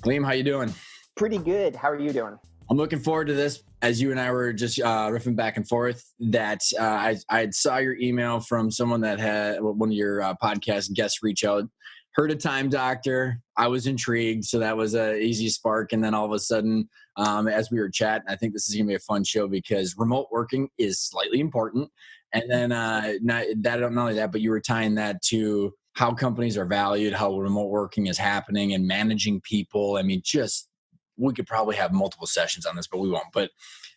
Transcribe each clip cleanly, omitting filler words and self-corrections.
Liam, how you doing? Pretty good. How are you doing? I'm looking forward to this. As you and I were just riffing back and forth, that I saw your email from someone that had one of your podcast guests reach out. Heard a time doctor. I was intrigued, so that was an easy spark. And then all of a sudden, as we were chatting, I think this is going to be a fun show because remote working is slightly important. And then not only that, but you were tying that to how companies are valued, how remote working is happening, and managing people. I mean, we could probably have multiple sessions on this, but we won't. But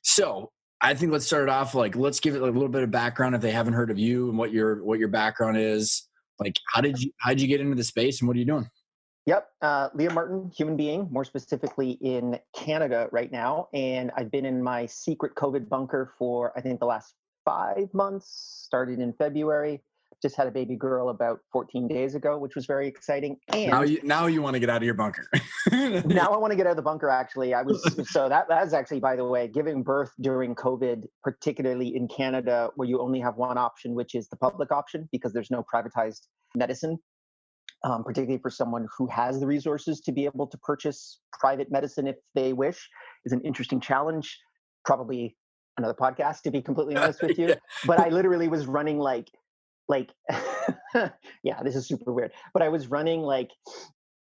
so I think let's start it off. Let's give it a little bit of background if they haven't heard of you and what your background is. How'd you get into the space and what are you doing? Yep. Liam Martin, human being, more specifically in Canada right now. And I've been in my secret COVID bunker for, I think, the last 5 months, started in February. Just had a baby girl about 14 days ago, which was very exciting. And now you want to get out of your bunker. Now I want to get out of the bunker, actually. That was actually, by the way, giving birth during COVID, particularly in Canada, where you only have one option, which is the public option, because there's no privatized medicine, particularly for someone who has the resources to be able to purchase private medicine if they wish, is an interesting challenge. Probably another podcast, to be completely honest with you. Yeah. But I literally was running like yeah, this is super weird, but I was running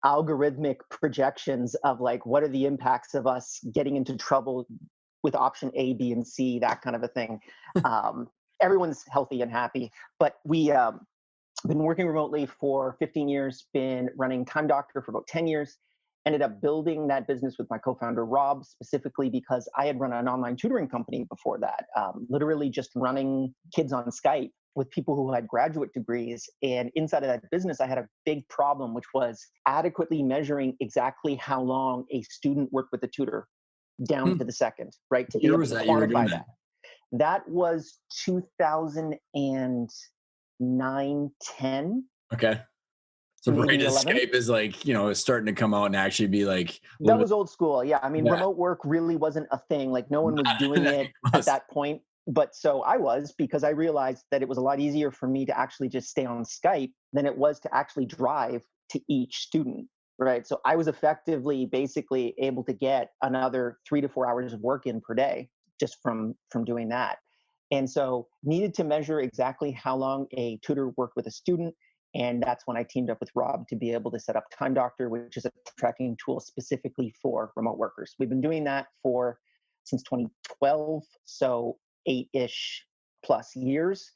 algorithmic projections of what are the impacts of us getting into trouble with option A, B, and C, that kind of a thing. Everyone's healthy and happy, but we been working remotely for 15 years, been running Time Doctor for about 10 years, ended up building that business with my co-founder, Rob, specifically because I had run an online tutoring company before that, literally just running kids on Skype with people who had graduate degrees. And inside of that business, I had a big problem, which was adequately measuring exactly how long a student worked with a tutor down to the second, right? To be able to quantify that. That was 2009, 10. Okay. So right as Skype is is starting to come out and actually be that was old school. Yeah. I mean, remote work really wasn't a thing. No one was doing it at that point. But so I was, because I realized that it was a lot easier for me to actually just stay on Skype than it was to actually drive to each student, right? So I was effectively basically able to get another 3 to 4 hours of work in per day just from doing that. And so needed to measure exactly how long a tutor worked with a student. And that's when I teamed up with Rob to be able to set up Time Doctor, which is a tracking tool specifically for remote workers. We've been doing that since 2012. So 8-ish plus years.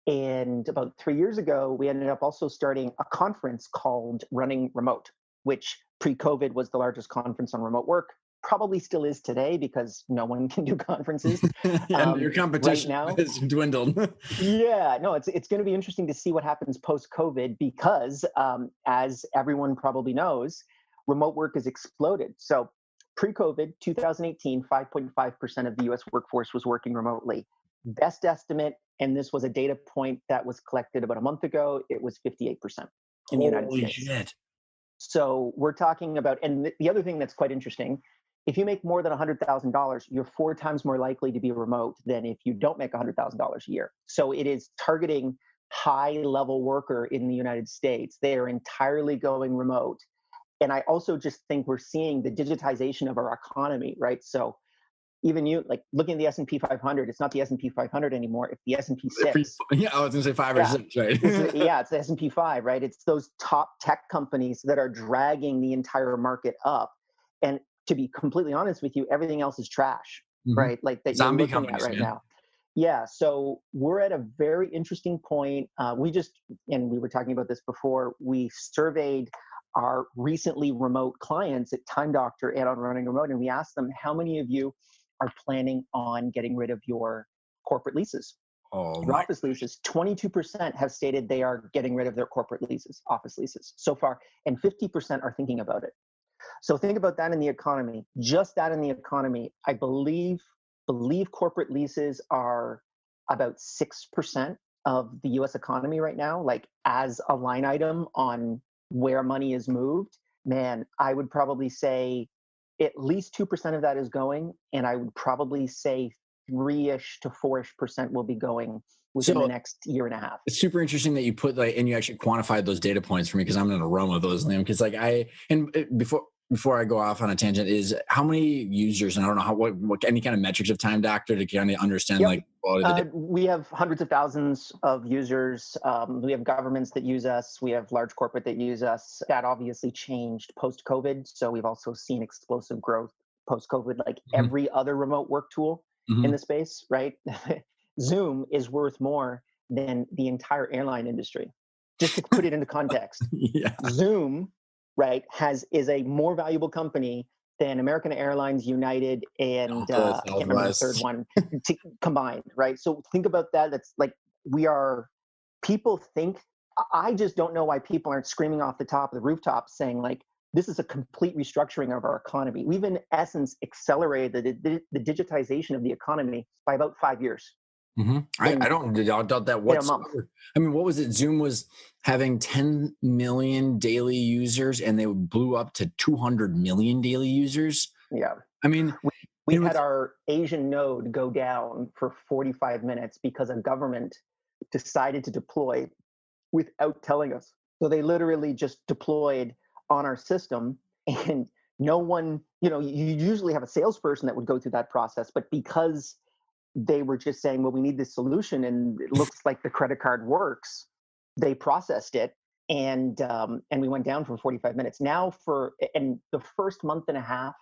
And about 3 years ago, we ended up also starting a conference called Running Remote, which pre-COVID was the largest conference on remote work. Probably still is today because no one can do conferences. Your competition right now has dwindled. Yeah, no, it's going to be interesting to see what happens post-COVID because as everyone probably knows, remote work has exploded. So pre-COVID, 2018, 5.5% of the US workforce was working remotely. Best estimate, and this was a data point that was collected about a month ago, it was 58% in the United States. Shit. So we're talking about, and the other thing that's quite interesting, if you make more than $100,000, you're 4 times more likely to be remote than if you don't make $100,000 a year. So it is targeting high-level worker in the United States. They are entirely going remote. And I also just think we're seeing the digitization of our economy, right? So even looking at the S&P 500, it's not the S&P 500 anymore. It's the S&P 6. Yeah, I was going to say 5 or 6, right? It's the S&P 5, right? It's those top tech companies that are dragging the entire market up. And to be completely honest with you, everything else is trash, right? That zombie you're looking at right now. Yeah, so we're at a very interesting point. And we were talking about this before, we surveyed our recently remote clients at Time Doctor and on Running Remote, and we asked them, how many of you are planning on getting rid of your corporate leases, your office leases? 22% have stated they are getting rid of their corporate leases, office leases so far, and 50% are thinking about it. So think about that in the economy. Just that in the economy, I believe corporate leases are about 6% of the US economy right now, as a line item on where money is moved. Man, I would probably say at least 2% of that is going, and I would probably say 3-ish to 4-ish% will be going within the next year and a half. It's super interesting that you put and you actually quantified those data points for me, because I'm in a realm of those, Liam. Because before I go off on a tangent, is how many users, and I don't know what any kind of metrics of Time Doctor to kind of understand Yep. like quality of the day. We have hundreds of thousands of users. We have governments that use us. We have large corporate that use us. That obviously changed post-COVID. So we've also seen explosive growth post-COVID, like Mhm. every other remote work tool in Mhm. the space, right? Zoom is worth more than the entire airline industry. Just to put it into context, Yeah. Zoom, right, is a more valuable company than American Airlines, United, and Delta, I can't remember the third Southwest. one combined, right? So think about that. That's like people think, I just don't know why people aren't screaming off the top of the rooftop saying, like, this is a complete restructuring of our economy. We've, in essence, accelerated the digitization of the economy by about 5 years I don't doubt that in a month. whatsoever. I mean, what was it? Zoom was having 10 million daily users, and they blew up to 200 million daily users. Yeah. I mean, We, we and had with our Asian node go down for 45 minutes because a government decided to deploy without telling us. So they literally just deployed on our system, and no one, you usually have a salesperson that would go through that process, but because they were just saying, well, we need this solution and it looks like the credit card works, they processed it, and we went down for 45 minutes. And the first month and a half,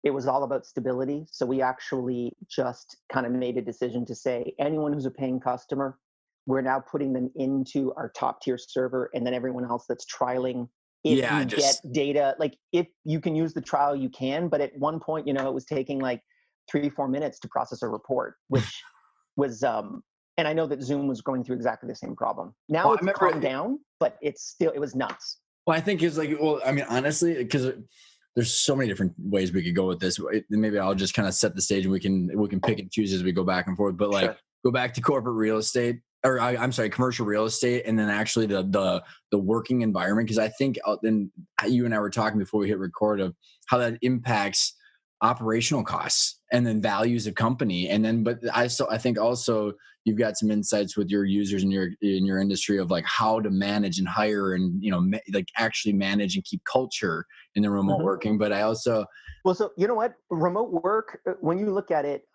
it was all about stability. So we actually just kind of made a decision to say, anyone who's a paying customer, we're now putting them into our top tier server, and then everyone else that's trialing, if yeah, you get just data, like if you can use the trial, you can. But at one point, it was taking like 3-4 minutes to process a report, which was and I know that Zoom was going through exactly the same problem. Now well, I it's remember. calmed down, but it was nuts. Well, I think it's like, well, I mean, honestly, because there's so many different ways we could go with this. Maybe I'll just kind of set the stage, and we can pick and choose as we go back and forth. But like, Sure. go back to corporate real estate, or I'm sorry, commercial real estate, and then actually the working environment. Because I think then you and I were talking before we hit record of how that impacts operational costs and then values of company. And then, but I think also you've got some insights with your users in your industry of like how to manage and hire and like actually manage and keep culture in the remote Mhm. working. But I also Well, so you know what? Remote work, when you look at it,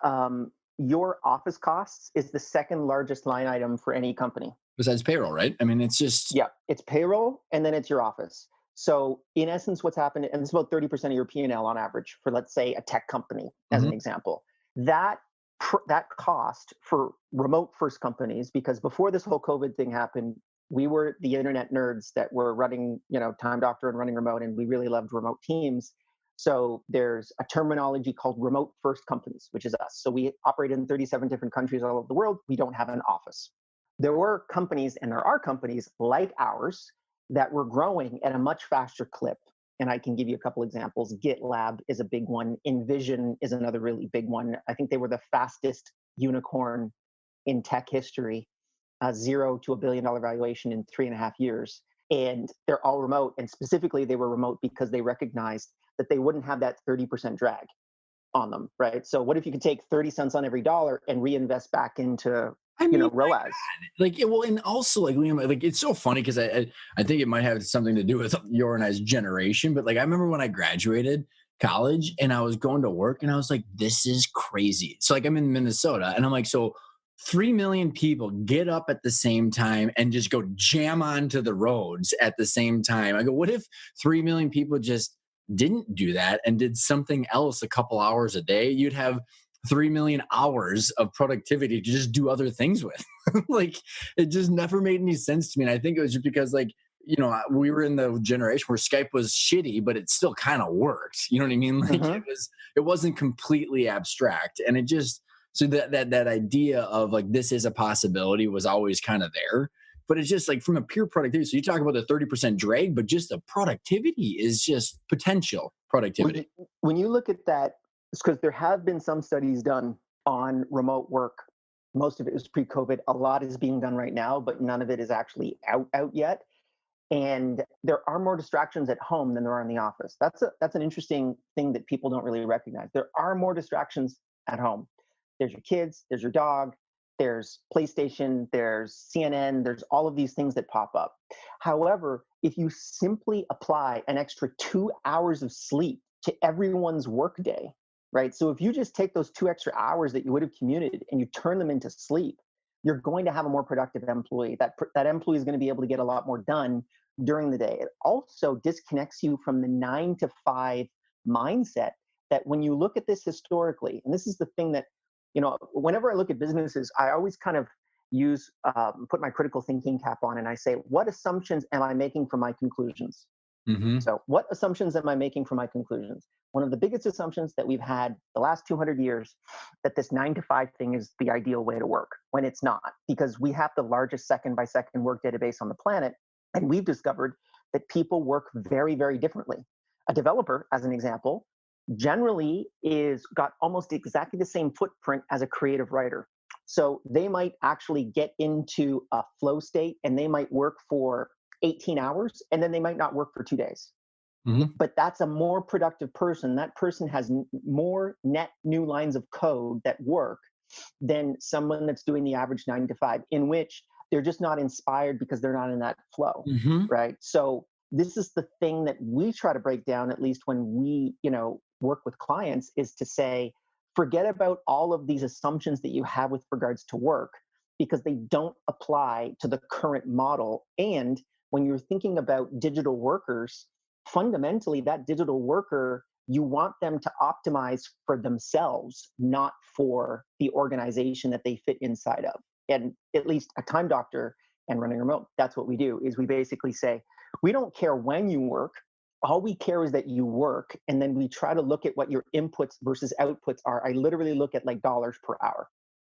your office costs is the second largest line item for any company. besides payroll, right? I mean, it's just Yeah, it's payroll, and then it's your office. So in essence, what's happened, and it's about 30% of your P&L on average for, let's say, a tech company, as mhm. an example. That that cost for remote first companies, because before this whole COVID thing happened, we were the internet nerds that were running, Time Doctor and running remote, and we really loved remote teams. So there's a terminology called remote first companies, which is us. So we operate in 37 different countries all over the world. We don't have an office. There were companies, and there are companies like ours that were growing at a much faster clip. And I can give you a couple examples. GitLab is a big one. Envision is another really big one. I think they were the fastest unicorn in tech history, 0 to $1 billion valuation in 3.5 years. And they're all remote. And specifically, they were remote because they recognized that they wouldn't have that 30% drag on them, right? So what if you could take 30 cents on every dollar and reinvest back into, I mean, ROAS? like well, and also like Liam, like it's so funny because I think it might have something to do with your and I's generation. But like I remember when I graduated college and I was going to work and I was like, this is crazy. So like I'm in Minnesota and I'm like, so 3 million people get up at the same time and just go jam onto the roads at the same time. I go, what if 3 million people just didn't do that and did something else a couple hours a day? You'd have 3 million hours of productivity to just do other things with. Like it just never made any sense to me. And I think it was just because like, we were in the generation where Skype was shitty, but it still kind of worked. You know what I mean? Like Mm-hmm. it wasn't completely abstract. And it just, so that idea of like, this is a possibility was always kind of there, but it's just like from a pure productivity. So you talk about the 30% drag, but just the productivity is just potential productivity. When you look at that, it's because there have been some studies done on remote work. Most of it was pre-COVID. A lot is being done right now, but none of it is actually out yet. And there are more distractions at home than there are in the office. That's an interesting thing that people don't really recognize. There are more distractions at home. There's your kids, there's your dog, there's PlayStation, there's CNN, there's all of these things that pop up. However, if you simply apply an extra 2 hours of sleep to everyone's workday, right? So if you just take those 2 extra hours that you would have commuted and you turn them into sleep, you're going to have a more productive employee. That employee is going to be able to get a lot more done during the day. It also disconnects you from the 9 to 5 mindset that when you look at this historically, and this is the thing that, whenever I look at businesses, I always kind of put my critical thinking cap on and I say, what assumptions am I making for my conclusions? Mm-hmm. So what assumptions am I making for my conclusions? One of the biggest assumptions that we've had the last 200 years, that this 9 to 5 thing is the ideal way to work, when it's not, because we have the largest second by second work database on the planet. And we've discovered that people work very, very differently. A developer, as an example, generally is got almost exactly the same footprint as a creative writer. So they might actually get into a flow state and they might work for 18 hours and then they might not work for 2 days. Mm-hmm. But that's a more productive person. That person has more net new lines of code that work than someone that's doing the average 9 to 5, in which they're just not inspired because they're not in that flow, Mm-hmm. right? So this is the thing that we try to break down, at least when we, work with clients, is to say, forget about all of these assumptions that you have with regards to work, because they don't apply to the current model. And when you're thinking about digital workers, fundamentally, that digital worker, you want them to optimize for themselves, not for the organization that they fit inside of. And at least a Time Doctor and Running Remote, that's what we do, is we basically say, we don't care when you work. All we care is that you work. And then we try to look at what your inputs versus outputs are. I literally look at like dollars per hour.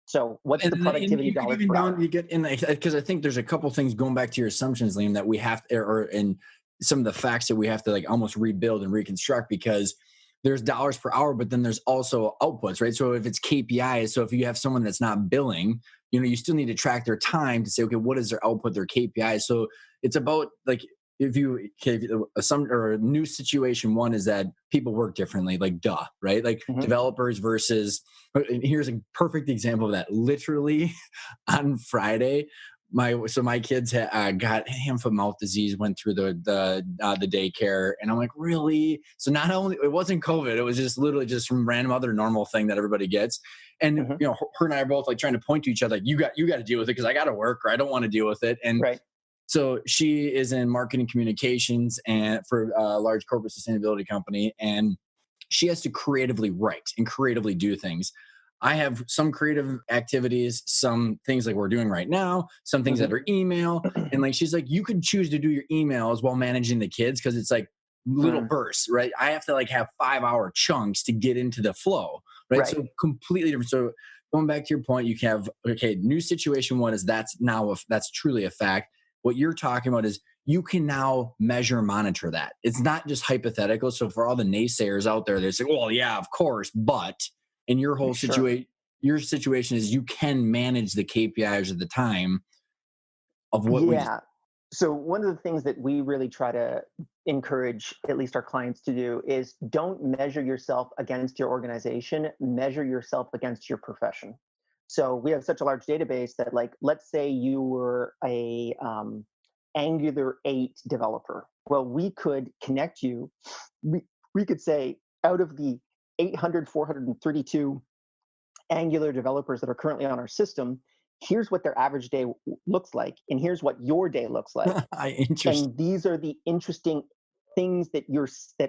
So what's the productivity dollars per hour? You get in, because I think there's a couple things going back to your assumptions, Liam, that we have to, or in some of the facts that we have to like almost rebuild and reconstruct, because there's dollars per hour, but then there's also outputs, right? So if it's KPIs, so if you have someone that's not billing, you still need to track their time to say, okay, what is their output, their KPIs? So it's about like, if you a new situation one is that people work differently, like right? Like developers versus, here's a perfect example of that. Literally on Friday, my kids got hand foot mouth disease, went through the daycare, and I'm like, really? So not only it wasn't COVID, it was just literally just some random other normal thing that everybody gets. And her and I are both like trying to point to each other, like, you got to deal with it because I got to work, or I don't want to deal with it. And right. So she is in marketing communications and for a large corporate sustainability company, and she has to creatively write and creatively do things. I have some creative activities, some things like we're doing right now, some things that are email. And like, she's like, you could choose to do your emails while managing the kids, because it's like little bursts, right? I have to like have 5-hour chunks to get into the flow, right? So completely different. So going back to your point, you can have, okay, new situation one is that's truly a fact. What you're talking about is you can now measure and monitor that. It's not just hypothetical. So for all the naysayers out there, they say, well, yeah, of course, but in your whole situation, your situation is you can manage the KPIs at the time of what we just. So one of the things that we really try to encourage at least our clients to do is don't measure yourself against your organization, measure yourself against your profession. So we have such a large database that, like, let's say you were a Angular 8 developer. Well, we could connect you. We could say, out of the 432 Angular developers that are currently on our system, here's what their average day looks like, and here's what your day looks like. And these are the interesting things that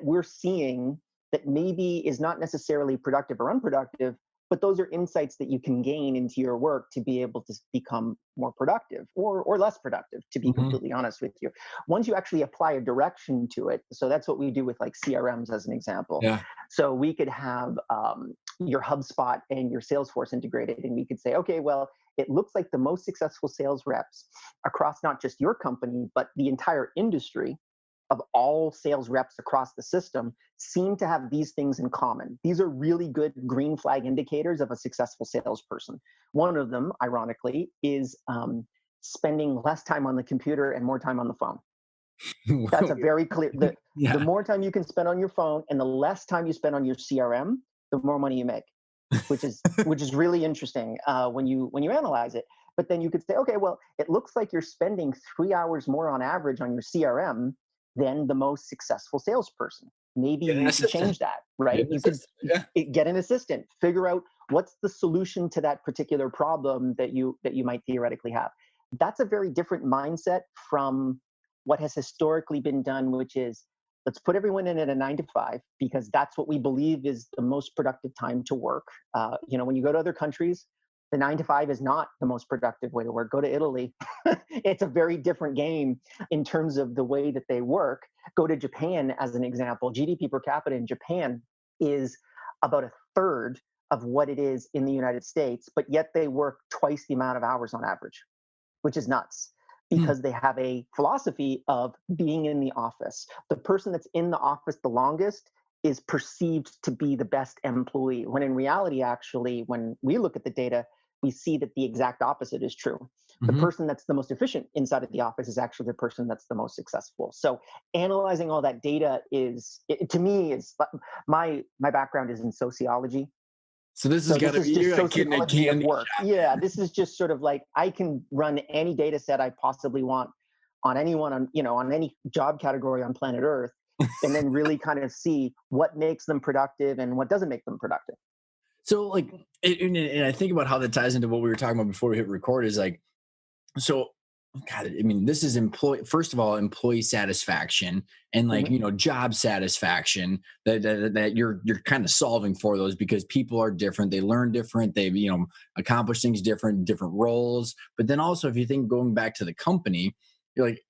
we're seeing that maybe is not necessarily productive or unproductive, but those are insights that you can gain into your work to be able to become more productive or less productive, to be completely honest with you. Once you actually apply a direction to it, so that's what we do with like CRMs as an example. Yeah. So we could have your HubSpot and your Salesforce integrated, and we could say, okay, well, it looks like the most successful sales reps across not just your company, but the entire industry of all sales reps across the system seem to have these things in common. These are really good green flag indicators of a successful salesperson. One of them, ironically, is spending less time on the computer and more time on the phone. That's a very clear, the more time you can spend on your phone and the less time you spend on your CRM, the more money you make. which is really interesting when you analyze it. But then you could say, okay, well, it looks like you're spending 3 hours more on average on your CRM than the most successful salesperson. Maybe Get an you should assistant. change that, Get right? an You could assistant. Yeah. get an assistant, figure out what's the solution to that particular problem that you might theoretically have. That's a very different mindset from what has historically been done, which is let's put everyone in at a 9 to 5 because that's what we believe is the most productive time to work. When you go to other countries, the 9 to 5 is not the most productive way to work. Go to Italy. It's a very different game in terms of the way that they work. Go to Japan as an example. GDP per capita in Japan is about a third of what it is in the United States, but yet they work twice the amount of hours on average, which is nuts Hmm. because they have a philosophy of being in the office. The person that's in the office the longest is perceived to be the best employee, when in reality, actually, when we look at the data, we see that the exact opposite is true. The Hmm. person that's the most efficient inside of the office is actually the person that's the most successful. So analyzing all that data to me, is my background is in sociology. So this has So got this to is be just a sociology of candy work. shop. Yeah, this is just sort of like I can run any data set I possibly want on anyone on any job category on planet Earth, and then really kind of see what makes them productive and what doesn't make them productive. So like, and I think about how that ties into what we were talking about before we hit record. Is like, so God, I mean, this is first of all, employee satisfaction and like, Hmm. job satisfaction that you're kind of solving for those because people are different. They learn different. They, accomplish things different roles. But then also, if you think going back to the company, you're like,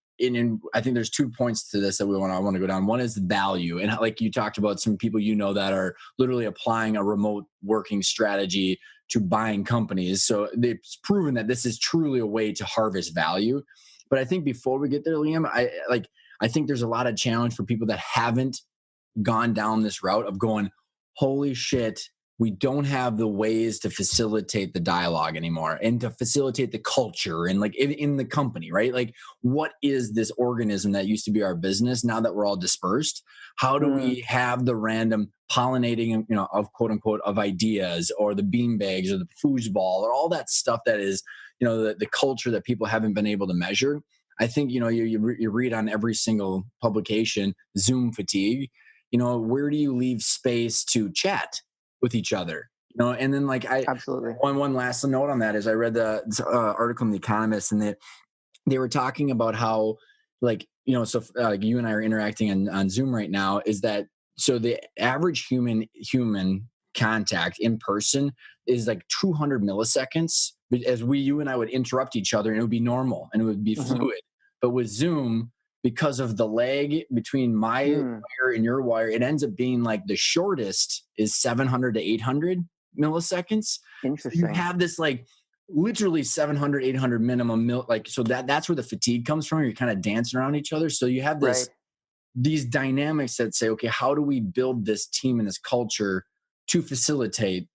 I think there's 2 points to this that I want to go down. One is the value. And like you talked about some people, that are literally applying a remote working strategy to buying companies. So it's proven that this is truly a way to harvest value. But I think before we get there, Liam, I think there's a lot of challenge for people that haven't gone down this route of going, holy shit, we don't have the ways to facilitate the dialogue anymore and to facilitate the culture and like in the company, right? Like, what is this organism that used to be our business now that we're all dispersed? How do Mm, we have the random pollinating, of quote unquote, of ideas or the bean bags or the foosball or all that stuff that is, the culture that people haven't been able to measure? I think, you read on every single publication, Zoom fatigue. Where do you leave space to chat with each other? And then like absolutely. one last note on that is I read the article in The Economist, and they were talking about how, like, so you and I are interacting on Zoom right now, is that so the average human contact in person is like 200 milliseconds, as you and I would interrupt each other and it would be normal and it would be Hmm. fluid. But with Zoom, because of the lag between my Mm, wire and your wire, it ends up being like the shortest is 700 to 800 milliseconds. So you interesting. have this like literally 700, 800 minimum like, so that's where the fatigue comes from. You're kind of dancing around each other. So you have Right. these dynamics that say, okay, how do we build this team and this culture to facilitate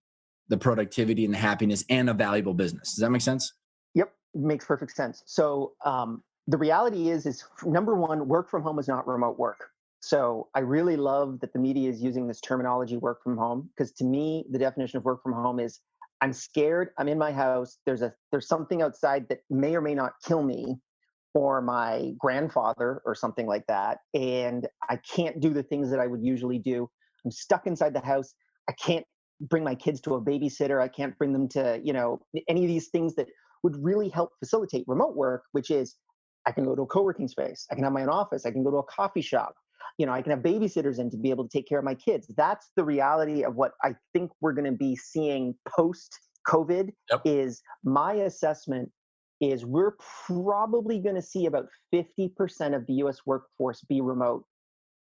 the productivity and the happiness and a valuable business? Does that make sense? Yep, makes perfect sense. So the reality is number one, work from home is not remote work. So I really love that the media is using this terminology, work from home, because to me, the definition of work from home is I'm scared. I'm in my house. There's something outside that may or may not kill me or my grandfather or something like that, and I can't do the things that I would usually do. I'm stuck inside the house. I can't bring my kids to a babysitter. I can't bring them to, any of these things that would really help facilitate remote work, which is I can go to a co-working space. I can have my own office. I can go to a coffee shop. I can have babysitters in to be able to take care of my kids. That's the reality of what I think we're going to be seeing post COVID. Yep. Is my assessment is we're probably going to see about 50% of the US workforce be remote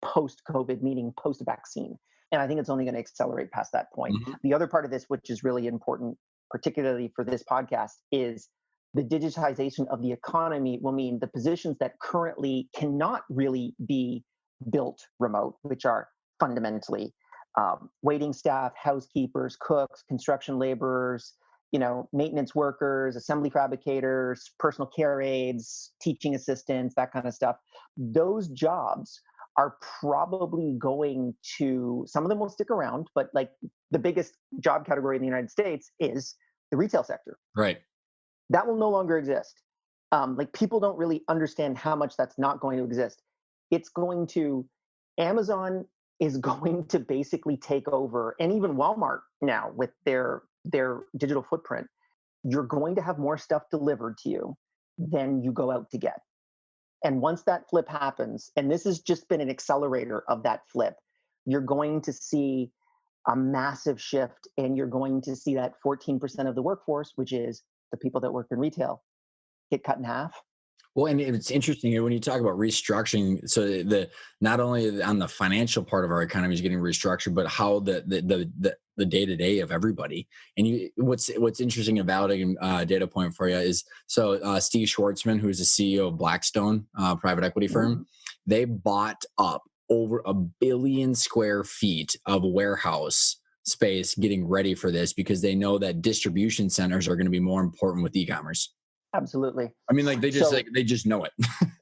post COVID, meaning post vaccine. And I think it's only going to accelerate past that point. Mhm. The other part of this, which is really important, particularly for this podcast, is the digitization of the economy will mean the positions that currently cannot really be built remote, which are fundamentally waiting staff, housekeepers, cooks, construction laborers, maintenance workers, assembly fabricators, personal care aides, teaching assistants, that kind of stuff. Those jobs are probably going to, some of them will stick around, but like the biggest job category in the United States is the retail sector. Right. That will no longer exist. Like people don't really understand how much that's not going to exist. It's going to, Amazon is going to basically take over, and even Walmart now with their digital footprint, you're going to have more stuff delivered to you than you go out to get. And once that flip happens, and this has just been an accelerator of that flip, you're going to see a massive shift, and you're going to see that 14% of the workforce, which is the people that work in retail, get cut in half. Well, and it's interesting when you talk about restructuring. So the not only on the financial part of our economy is getting restructured, but how the day to day of everybody. And what's interesting about a data point for you is Steve Schwartzman, who is the CEO of Blackstone, private equity firm, they bought up over 1 billion square feet of warehouse space getting ready for this because they know that distribution centers are going to be more important with e-commerce. Absolutely. I mean, like they just know it.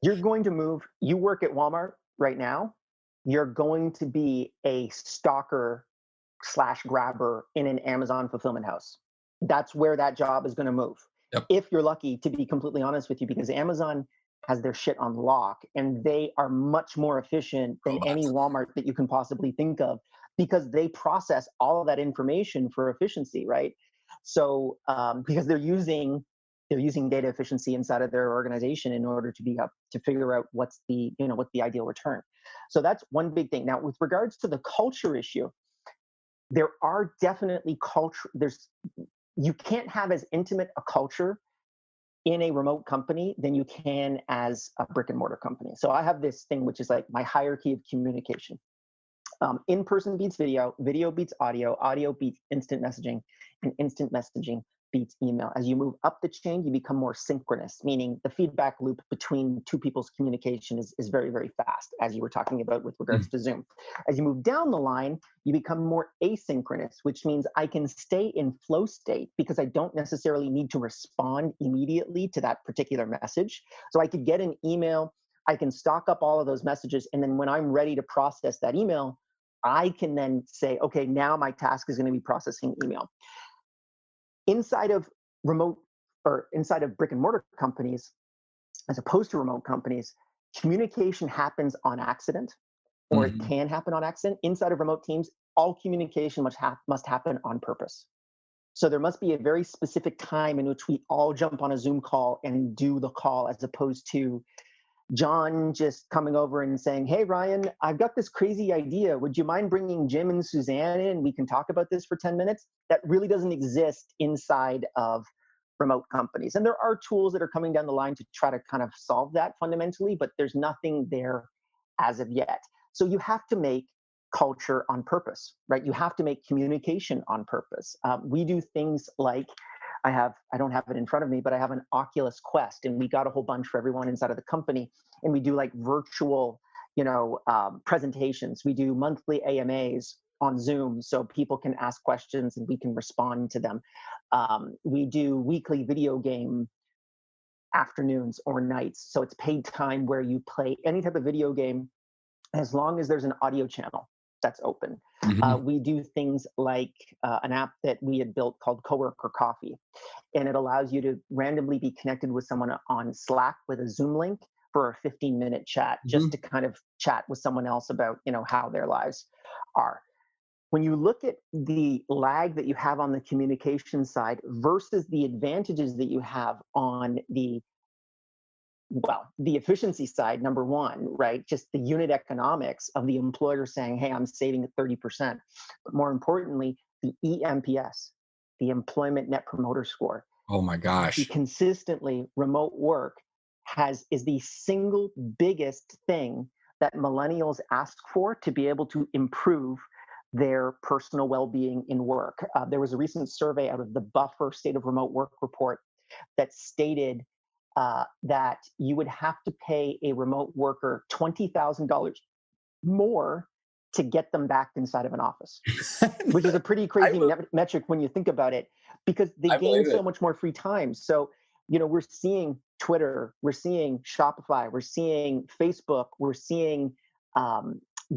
You're going to move. You work at Walmart right now. You're going to be a stalker / grabber in an Amazon fulfillment house. That's where that job is going to move. Yep. If you're lucky, to be completely honest with you, because Amazon has their shit on lock and they are much more efficient than any Walmart that you can possibly think of because they process all of that information for efficiency, right? So because they're using data efficiency inside of their organization in order to be up to figure out what's the ideal return. So that's one big thing. Now, with regards to the culture issue, there are definitely you can't have as intimate a culture in a remote company than you can as a brick and mortar company. So I have this thing, which is like my hierarchy of communication. In-person beats video, video beats audio, audio beats instant messaging, and instant messaging beats email. As you move up the chain, you become more synchronous, meaning the feedback loop between two people's communication is very, very fast, as you were talking about with regards to Zoom. As you move down the line, you become more asynchronous, which means I can stay in flow state because I don't necessarily need to respond immediately to that particular message. So I could get an email, I can stock up all of those messages, and then when I'm ready to process that email, I can then say, okay, now my task is going to be processing email. Inside of brick and mortar companies, as opposed to remote companies, communication happens on accident, or it can happen on accident. Inside of remote teams, all communication must happen on purpose. So there must be a very specific time in which we all jump on a Zoom call and do the call, as opposed to John just coming over and saying, hey, Ryan, I've got this crazy idea. Would you mind bringing Jim and Suzanne in? We can talk about this for 10 minutes. That really doesn't exist inside of remote companies. And there are tools that are coming down the line to try to kind of solve that fundamentally, but there's nothing there as of yet. So you have to make culture on purpose, right? You have to make communication on purpose. We do things like, I don't have it in front of me, but I have an Oculus Quest, and we got a whole bunch for everyone inside of the company. And we do like virtual, presentations. We do monthly AMAs on Zoom so people can ask questions and we can respond to them. We do weekly video game afternoons or nights. So it's paid time where you play any type of video game as long as there's an audio channel that's open. We do things like an app that we had built called Coworker Coffee, and it allows you to randomly be connected with someone on Slack with a Zoom link for a 15-minute chat, just to kind of chat with someone else about, how their lives are. When you look at the lag that you have on the communication side versus the advantages that you have on the efficiency side, number one, right? Just the unit economics of the employer saying, hey, I'm saving 30%. But more importantly, the EMPS, the Employment Net Promoter Score. Oh my gosh. Consistently, remote work is the single biggest thing that millennials ask for to be able to improve their personal well-being in work. There was a recent survey out of the Buffer State of Remote Work report that stated that you would have to pay a remote worker $20,000 more to get them back inside of an office, which is a pretty crazy metric when you think about it, because they gain so much more free time. So, we're seeing Twitter, we're seeing Shopify, we're seeing Facebook, we're seeing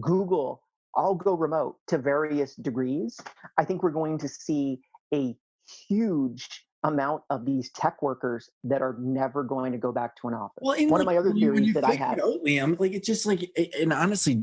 Google, all go remote to various degrees, I think we're going to see a huge amount of these tech workers that are never going to go back to an office. Well, and One like, of my other when theories you that I figure have. it out, Liam, like, it's just like, and honestly,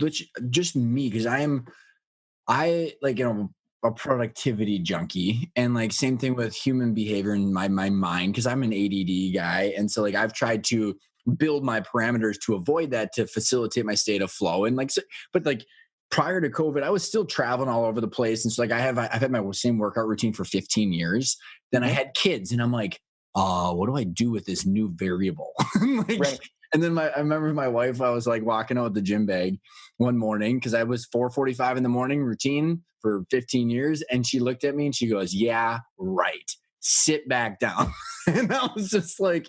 just me, because I like, a productivity junkie, and like same thing with human behavior in my mind, because I'm an ADD guy, and so like I've tried to build my parameters to avoid that, to facilitate my state of flow, and like, so, but like prior to COVID, I was still traveling all over the place, and so like I've had my same workout routine for 15 years. Then I had kids, and I'm like, what do I do with this new variable? Like, Right. and then I remember my wife, I was like walking out with the gym bag one morning, because I was 4:45 in the morning routine for 15 years. And she looked at me and she goes, yeah, right. Sit back down. And I was just like,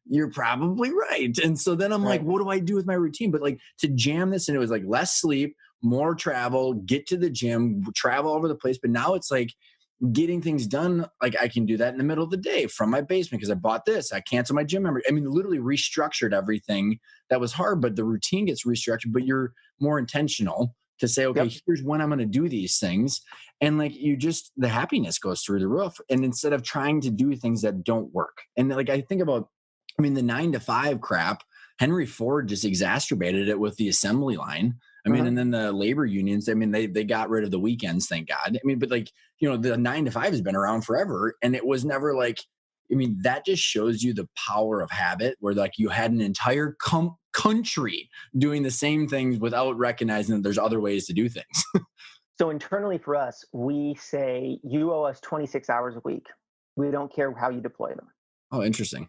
you're probably right. And so then I'm like, what do I do with my routine? But like, to jam this, and it was like less sleep, more travel, get to the gym, travel all over the place. But now it's like getting things done. Like, I can do that in the middle of the day from my basement, because I bought this, I canceled my gym membership. I mean, literally restructured everything that was hard, but the routine gets restructured, but you're more intentional to say, okay, here's when I'm going to do these things. And like, the happiness goes through the roof. And instead of trying to do things that don't work. And like, I think about, the 9-to-5 crap, Henry Ford just exacerbated it with the assembly line. And then the labor unions, they got rid of the weekends, thank God. But like, the 9-to-5 has been around forever, and it was never like, that just shows you the power of habit, where like you had an entire country doing the same things without recognizing that there's other ways to do things. So internally for us, we say, you owe us 26 hours a week. We don't care how you deploy them. Oh, interesting.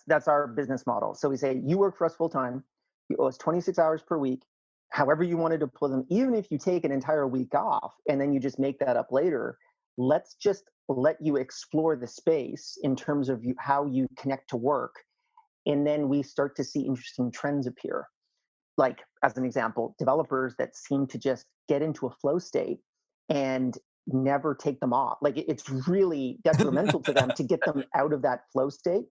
That's our business model. So we say, you work for us full time, you owe us 26 hours per week, however you want to deploy them. Even if you take an entire week off and then you just make that up later, let's just let you explore the space in terms of how you connect to work. And then we start to see interesting trends appear. Like, as an example, developers that seem to just get into a flow state and never take them off. Like, it's really detrimental to them to get them out of that flow state.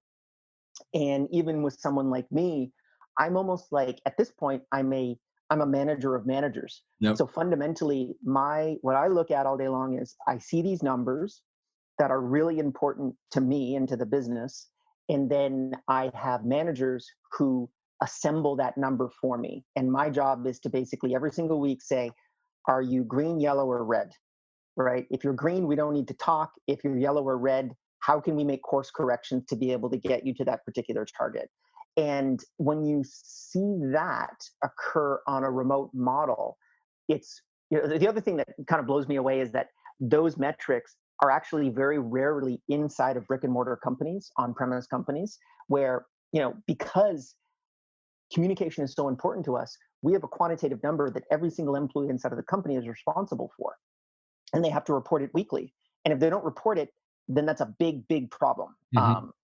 And even with someone like me, I'm almost like, at this point, I'm a manager of managers. Yep. So fundamentally, what I look at all day long is, I see these numbers that are really important to me and to the business. And then I have managers who assemble that number for me. And my job is to basically every single week say, are you green, yellow, or red? Right? If you're green, we don't need to talk. If you're yellow or red, how can we make course corrections to be able to get you to that particular target? And when you see that occur on a remote model, it's, the other thing that kind of blows me away is that those metrics are actually very rarely inside of brick and mortar companies, on-premise companies, where, because communication is so important to us, we have a quantitative number that every single employee inside of the company is responsible for. And they have to report it weekly. And if they don't report it, then that's a big, big problem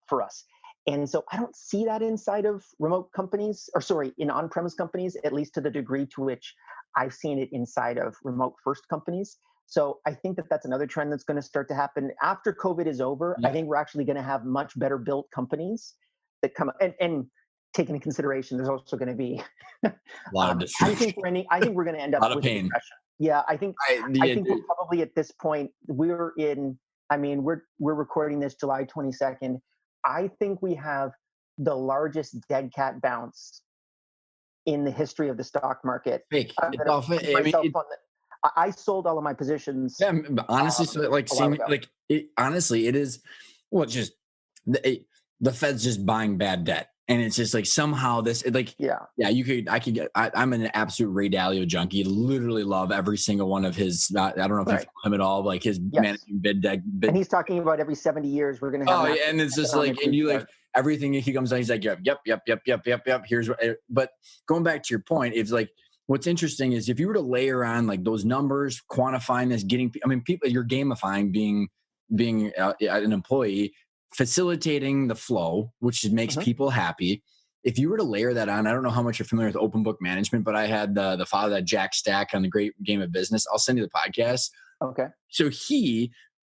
for us. And so I don't see that inside of remote companies, in on-premise companies, at least to the degree to which I've seen it inside of remote first companies. So I think that that's another trend that's going to start to happen after COVID is over. I think we're actually going to have much better built companies that come and take into consideration, there's also going to be a lot of I think we're going to end up with a depression. Yeah, I think we're probably at this point, we're recording this July 22nd. I think we have the largest dead cat bounce in the history of the stock market. Fake. I sold all of my positions. Yeah, honestly, honestly, it is. Well, just the Fed's just buying bad debt, and it's just like somehow this, I'm an absolute Ray Dalio junkie. Literally love every single one of his. I don't know if you follow him at all. Like his managing bid deck, and he's talking about every 70 years we're going to have. Oh, yeah, and it's just like, and you like everything he comes on, he's like, yep. Here's what. But going back to your point, it's like, what's interesting is if you were to layer on like those numbers, quantifying this, people, you're gamifying being an employee, facilitating the flow, which makes people happy. If you were to layer that on, I don't know how much you're familiar with open book management, but I had the father, that Jack Stack, on the Great Game of Business. I'll send you the podcast. Okay. So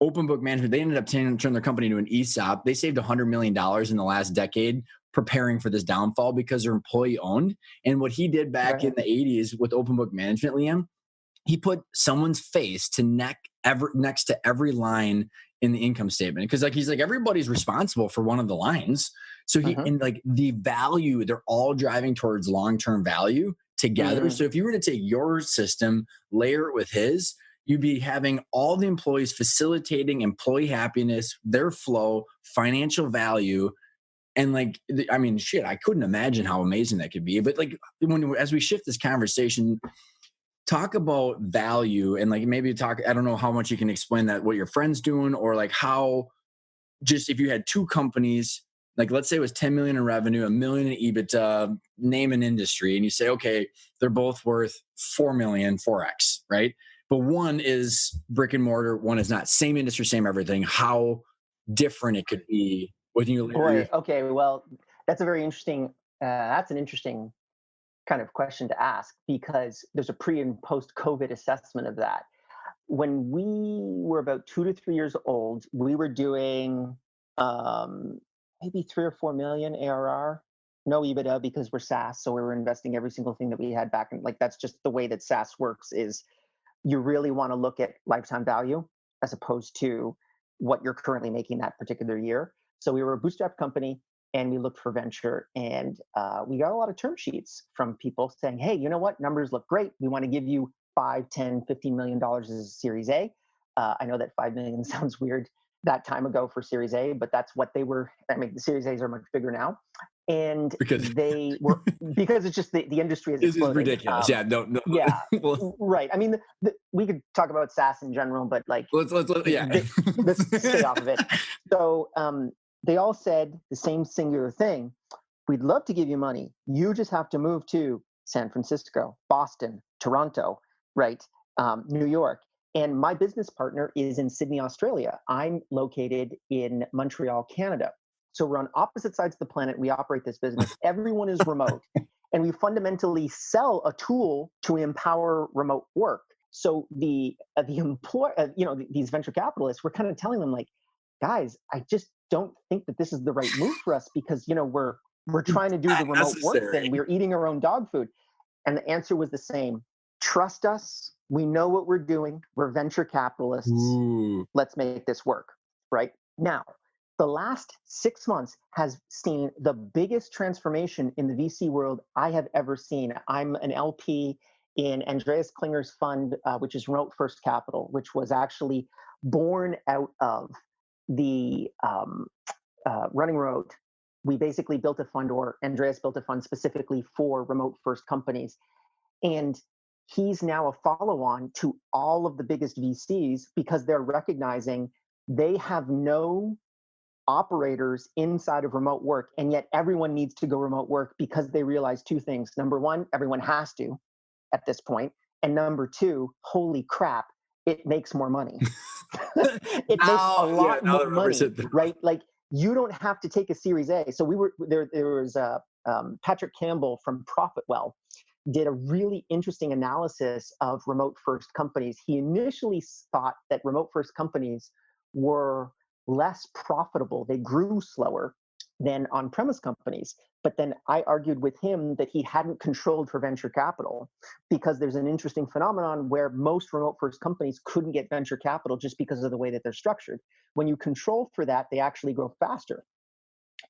open book management, they ended up turning their company into an ESOP. They saved $100 million in the last decade preparing for this downfall because they're employee owned. And what he did back in the 80s with open book management, Liam, he put someone's face to next to every line in the income statement. Because like he's like, everybody's responsible for one of the lines. So and like the value, they're all driving towards long-term value together. So if you were to take your system, layer it with his, you'd be having all the employees facilitating employee happiness, their flow, financial value. And like, I mean, shit, I couldn't imagine how amazing that could be. But like, as we shift this conversation, talk about value and like maybe talk, I don't know how much you can explain that, what your friend's doing, or like how, just if you had two companies, like let's say it was 10 million in revenue, $1 million in EBITDA, name an industry, and you say, okay, they're both worth 4 million, 4x, right? But one is brick and mortar, one is not. Same industry, same everything. How different it could be when you. Boy, okay, well, that's a very interesting. That's an interesting kind of question to ask, because there's a pre and post COVID assessment of that. When we were about 2 to 3 years old, we were doing maybe 3 or 4 million ARR, no EBITDA, because we're SaaS. So we were investing every single thing that we had back in. Like, that's just the way that SaaS works, is you really want to look at lifetime value as opposed to what you're currently making that particular year. So we were a bootstrap company, and we looked for venture, and we got a lot of term sheets from people saying, hey, you know what? Numbers look great. We want to give you 5, 10, $15 million as a Series A. I know that 5 million sounds weird that time ago for Series A, but that's what they were. I mean, the Series A's are much bigger now. And they were, because it's just the industry is exploding. This is ridiculous. No. Yeah, right. I mean, we could talk about SaaS in general, but like, let's stay off of it. So they all said the same singular thing. We'd love to give you money. You just have to move to San Francisco, Boston, Toronto, right? New York. And my business partner is in Sydney, Australia. I'm located in Montreal, Canada. So we're on opposite sides of the planet. We operate this business. Everyone is remote. And we fundamentally sell a tool to empower remote work. So the employer, these venture capitalists, we're kind of telling them like, guys, I just don't think that this is the right move for us, because, we're trying to do the remote work thing. We're eating our own dog food. And the answer was the same. Trust us. We know what we're doing. We're venture capitalists. Ooh. Let's make this work. Right now, the last 6 months has seen the biggest transformation in the VC world I have ever seen. I'm an LP in Andreas Klinger's fund, which is Remote First Capital, which was actually born out of the Running Road. We basically built a fund, or Andreas built a fund specifically for remote first companies. And he's now a follow-on to all of the biggest VCs, because they're recognizing they have no operators inside of remote work, and yet everyone needs to go remote work, because they realize two things. Number one, everyone has to at this point. And number two, holy crap, it makes more money. It makes a lot more money, right? Like, you don't have to take a Series A. So we were there. There was Patrick Campbell from Profitwell did a really interesting analysis of remote first companies. He initially thought that remote first companies were less profitable. They grew slower than on-premise companies. But then I argued with him that he hadn't controlled for venture capital, because there's an interesting phenomenon where most remote first companies couldn't get venture capital just because of the way that they're structured. When you control for that, they actually grow faster.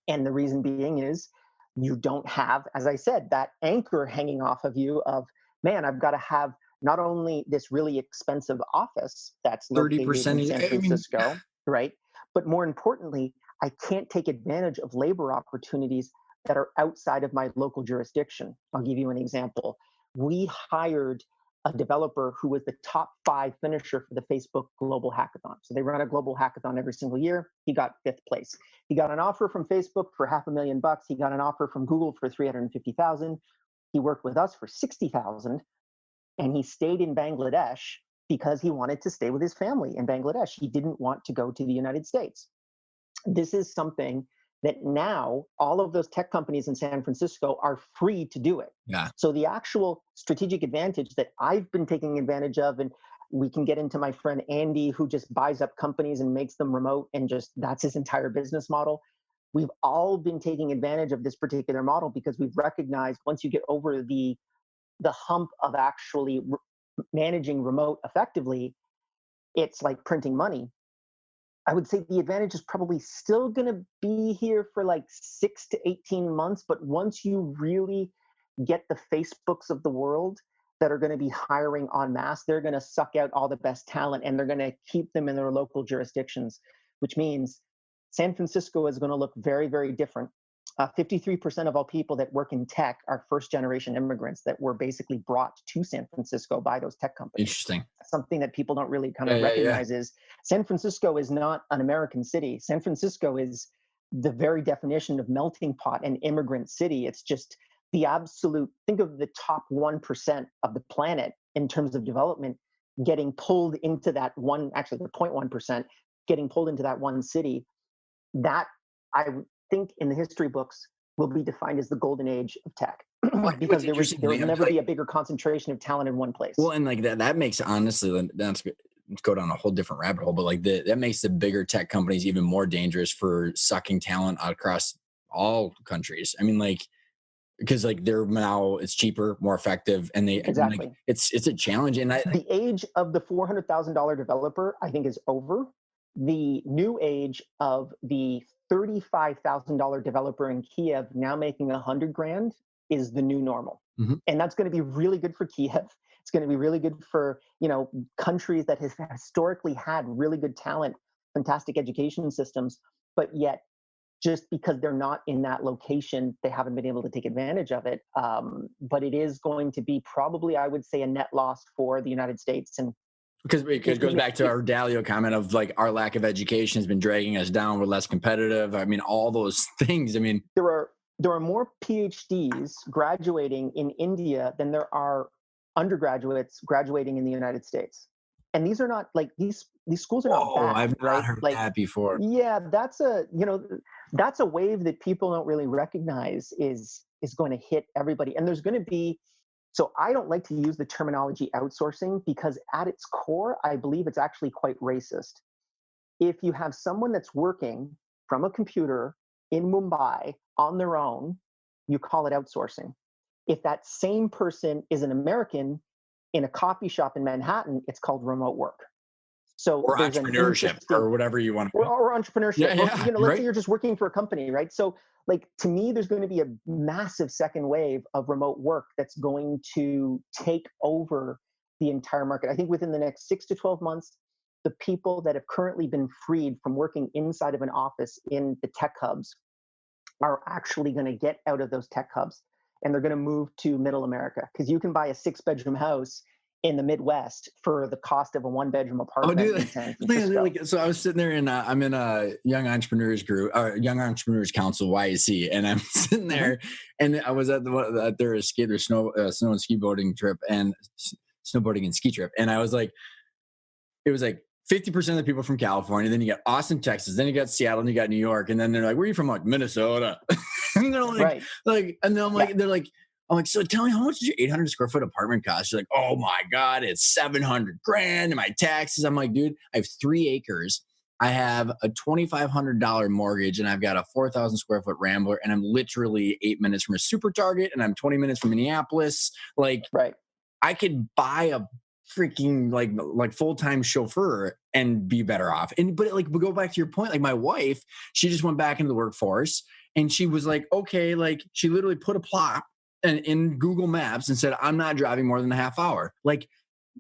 And the reason being is you don't have, as I said, that anchor hanging off of you of, man, I've got to have not only this really expensive office that's located in San Francisco, right? But more importantly, I can't take advantage of labor opportunities that are outside of my local jurisdiction. I'll give you an example. We hired a developer who was the top 5 finisher for the Facebook Global Hackathon. So they run a global hackathon every single year. He got 5th place. He got an offer from Facebook for $500,000. He got an offer from Google for $350,000. He worked with us for $60,000, and he stayed in Bangladesh because he wanted to stay with his family in Bangladesh. He didn't want to go to the United States. This is something that now all of those tech companies in San Francisco are free to do it. Yeah. So the actual strategic advantage that I've been taking advantage of, and we can get into my friend Andy, who just buys up companies and makes them remote, and just that's his entire business model. We've all been taking advantage of this particular model because we've recognized once you get over the hump of actually managing remote effectively, it's like printing money. I would say the advantage is probably still going to be here for like 6 to 18 months. But once you really get the Facebooks of the world that are going to be hiring en masse, they're going to suck out all the best talent and they're going to keep them in their local jurisdictions, which means San Francisco is going to look very, very different. 53% of all people that work in tech are first generation immigrants that were basically brought to San Francisco by those tech companies. Interesting. Something that people don't really kind of recognize is San Francisco is not an American city. San Francisco is the very definition of melting pot and immigrant city. It's just the absolute, think of the top 1% of the planet in terms of development getting pulled into that one, actually the 0.1%, getting pulled into that one city. That, I think, in the history books will be defined as the golden age of tech. Because there will never be a bigger concentration of talent in one place. Well, and like that makes, honestly, that's let's go down a whole different rabbit hole, but like that makes the bigger tech companies even more dangerous for sucking talent across all countries. I mean, like, because like they're now, it's cheaper, more effective, and they exactly. Like, it's a challenge. And the age of the $400,000 developer, I think, is over. The new age of the $35,000 developer in Kiev now making $100,000 is the new normal. Mm-hmm. And that's going to be really good for Kiev. It's going to be really good for, countries that have historically had really good talent, fantastic education systems, but yet just because they're not in that location, they haven't been able to take advantage of it. But it is going to be probably, I would say, a net loss for the United States. And because it goes back to our Dalio comment of like our lack of education has been dragging us down. We're less competitive. I mean, all those things. I mean, there are more PhDs graduating in India than there are undergraduates graduating in the United States. And these are not like these schools are not bad. I've not right? heard that before. Yeah, that's a wave that people don't really recognize is going to hit everybody. And there's going to be, so I don't like to use the terminology outsourcing because at its core, I believe it's actually quite racist. If you have someone that's working from a computer in Mumbai on their own, you call it outsourcing. If that same person is an American in a coffee shop in Manhattan, it's called remote work. So or entrepreneurship or whatever you want to or entrepreneurship. Yeah, let's say you're just working for a company, right? So like, to me, there's going to be a massive second wave of remote work that's going to take over the entire market. I think within the next 6 to 12 months, the people that have currently been freed from working inside of an office in the tech hubs are actually going to get out of those tech hubs and they're going to move to middle America, because you can buy a 6-bedroom house in the Midwest for the cost of a 1-bedroom apartment in San Francisco. So I was sitting there and I'm in a young entrepreneurs group, young entrepreneurs council, YAC, and I'm sitting there and I was at their snow and snowboarding trip and snowboarding and ski trip. And I was like, it was like 50% of the people from California. Then you got Austin, Texas. Then you got Seattle and you got New York. And then they're like, where are you from? Like Minnesota. And they're like, and then I'm like, they're like, I'm like, so tell me, how much does your 800 square foot apartment cost? You're like, oh my God, it's $700,000 and my taxes. I'm like, dude, I have 3 acres. I have a $2,500 mortgage and I've got a 4,000 square foot Rambler and I'm literally 8 minutes from a super Target and I'm 20 minutes from Minneapolis. Like, I could buy a freaking like full-time chauffeur and be better off. But go back to your point, like my wife, she just went back into the workforce and she was like, okay, like she literally put a plot in Google Maps and said, I'm not driving more than a half hour. Like,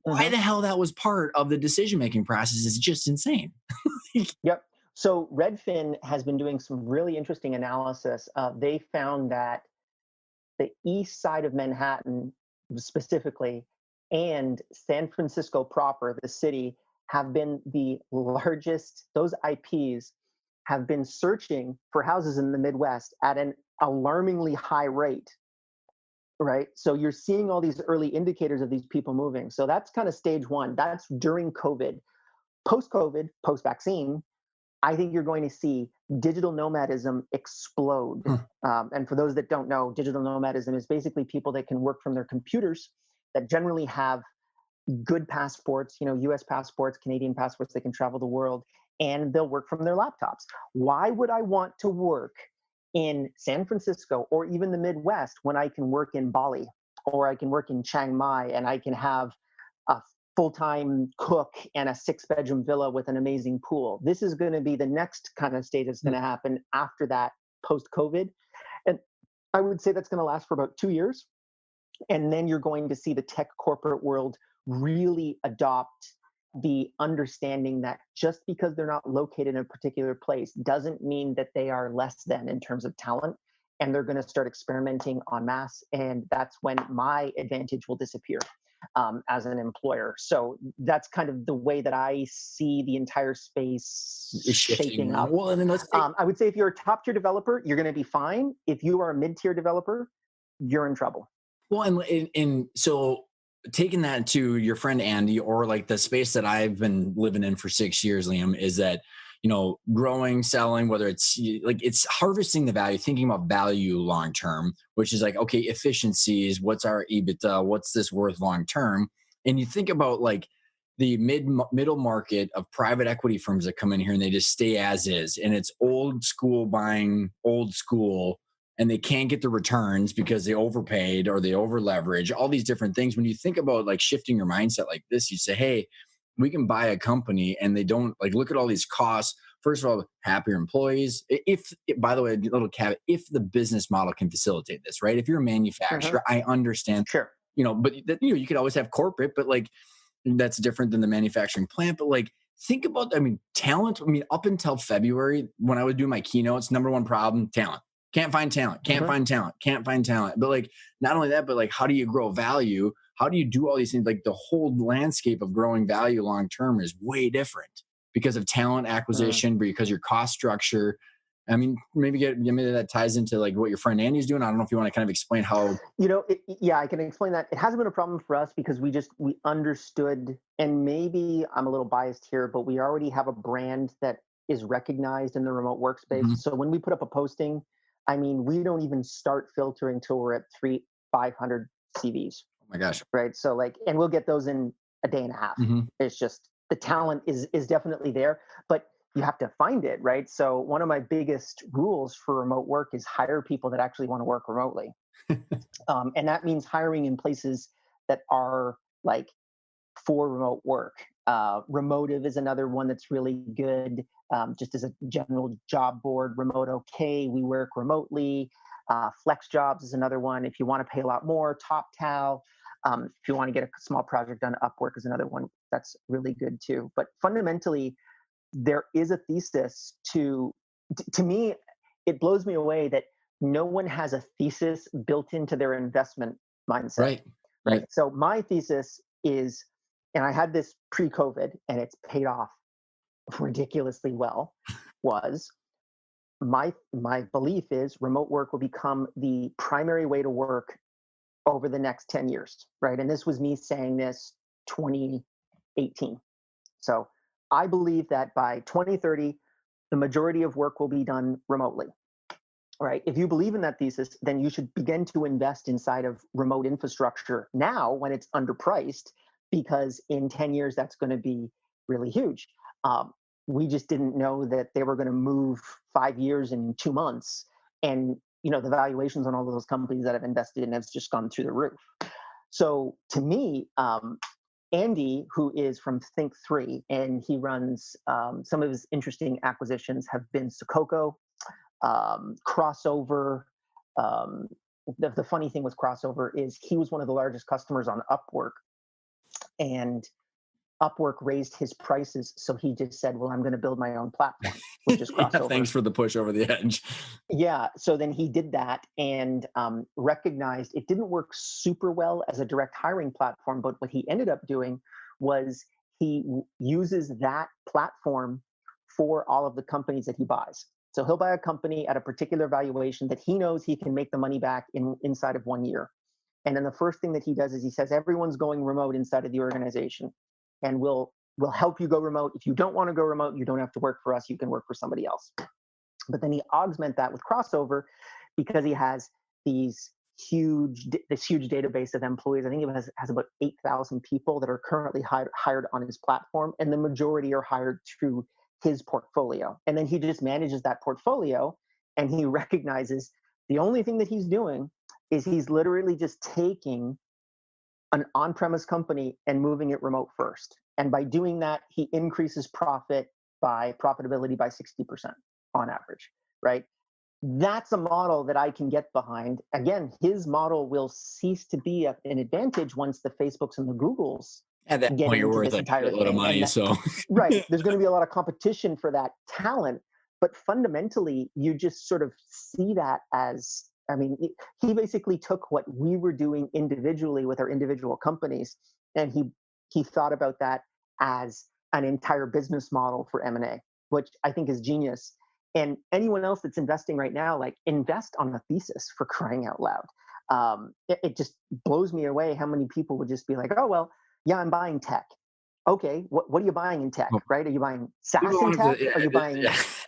why the hell that was part of the decision-making process is just insane. Yep. So Redfin has been doing some really interesting analysis. They found that the east side of Manhattan specifically and San Francisco proper, the city, have been the largest, those IPs have been searching for houses in the Midwest at an alarmingly high rate. Right. So you're seeing all these early indicators of these people moving. So that's kind of stage one. That's during COVID. Post-COVID, post-vaccine, I think you're going to see digital nomadism explode. And for those that don't know, digital nomadism is basically people that can work from their computers that generally have good passports, US passports, Canadian passports, they can travel the world, and they'll work from their laptops. Why would I want to work in San Francisco or even the Midwest when I can work in Bali or I can work in Chiang Mai and I can have full-time cook and a 6-bedroom villa with an amazing pool. This is going to be the next kind of stage that's going to happen after that, post-COVID. And I would say that's going to last for about 2 years. And then you're going to see the tech corporate world really adopt the understanding that just because they're not located in a particular place doesn't mean that they are less than in terms of talent. And they're going to start experimenting en masse. And that's when my advantage will disappear as an employer. So that's kind of the way that I see the entire space shaping up. Well, and then I would say if you're a top tier developer, you're going to be fine. If you are a mid-tier developer, you're in trouble. Well, and so taking that to your friend Andy, or like the space that I've been living in for 6 years, Liam, is that, growing, selling, whether it's like it's harvesting the value, thinking about value long term, which is like, okay, efficiencies, what's our EBITDA, what's this worth long term? And you think about like the middle market of private equity firms that come in here and they just stay as is, and it's old school buying old school, and they can't get the returns because they overpaid or they over leverage, all these different things. When you think about like shifting your mindset like this, you say, hey, we can buy a company and they don't like look at all these costs. First of all, happier employees. If, by the way, little caveat, if the business model can facilitate this, right? If you're a manufacturer, I understand, sure, but you could always have corporate, but like that's different than the manufacturing plant. But like, think about, talent. Up until February, when I was doing my keynotes, number one problem, talent. Can't find talent, can't find talent. But like, not only that, but like, how do you grow value? How do you do all these things? Like the whole landscape of growing value long-term is way different because of talent acquisition, because your cost structure. Maybe that ties into like what your friend Andy's doing. I don't know if you want to kind of explain how. I can explain that. It hasn't been a problem for us because we understood, and maybe I'm a little biased here, but we already have a brand that is recognized in the remote workspace. So when we put up a posting, we don't even start filtering till we're at 500 CVs. Oh my gosh. Right. So and we'll get those in a day and a half. It's just the talent is definitely there, but you have to find it. Right. So one of my biggest rules for remote work is hire people that actually want to work remotely. And that means hiring in places that are like for remote work. Remotive is another one that's really good. Just as a general job board, Remote OK, we work remotely. Flex Jobs is another one. If you want to pay a lot more, TopTal. If you want to get a small project done, Upwork is another one that's really good too. But fundamentally, there is a thesis to me, it blows me away that no one has a thesis built into their investment mindset. Right. So my thesis is, and I had this pre-COVID and it's paid off ridiculously well, was my belief is remote work will become the primary way to work over the next 10 years, right? And this was me saying this 2018. So I believe that by 2030, the majority of work will be done remotely, right? If you believe in that thesis, then you should begin to invest inside of remote infrastructure now when it's underpriced, because in 10 years, that's going to be really huge. We just didn't know that they were going to move 5 years in 2 months. And, the valuations on all of those companies that have invested in has just gone through the roof. So to me, Andy, who is from Think3, and he runs some of his interesting acquisitions have been Sococo, Crossover. The funny thing with Crossover is he was one of the largest customers on Upwork, and Upwork raised his prices. So he just said, well, I'm going to build my own platform, which is Crossover. Thanks for the push over the edge. Yeah. So then he did that and recognized it didn't work super well as a direct hiring platform. But what he ended up doing was he uses that platform for all of the companies that he buys. So he'll buy a company at a particular valuation that he knows he can make the money back inside of 1 year. And then the first thing that he does is he says, everyone's going remote inside of the organization, and we'll help you go remote. If you don't want to go remote, you don't have to work for us. You can work for somebody else. But then he augments that with Crossover because he has this huge database of employees. I think it has about 8,000 people that are currently hired on his platform, and the majority are hired through his portfolio. And then he just manages that portfolio, and he recognizes the only thing that he's doing is he's literally just taking an on-premise company and moving it remote first. And by doing that, he increases profitability by 60% on average, right? That's a model that I can get behind. Again, his model will cease to be an advantage once the Facebooks and the Googles At that get point, you're into worth this a entire shitload of thing. money. And So right, there's going to be a lot of competition for that talent. But fundamentally, you just sort of see that as, I mean, he basically took what we were doing individually with our individual companies, and he thought about that as an entire business model for M&A, which I think is genius. And anyone else that's investing right now, like, invest on a thesis, for crying out loud. It just blows me away how many people would just be like, oh, well, yeah, I'm buying tech. Okay, what are you buying in tech, right? Are you buying SaaS in tech? Are you buying,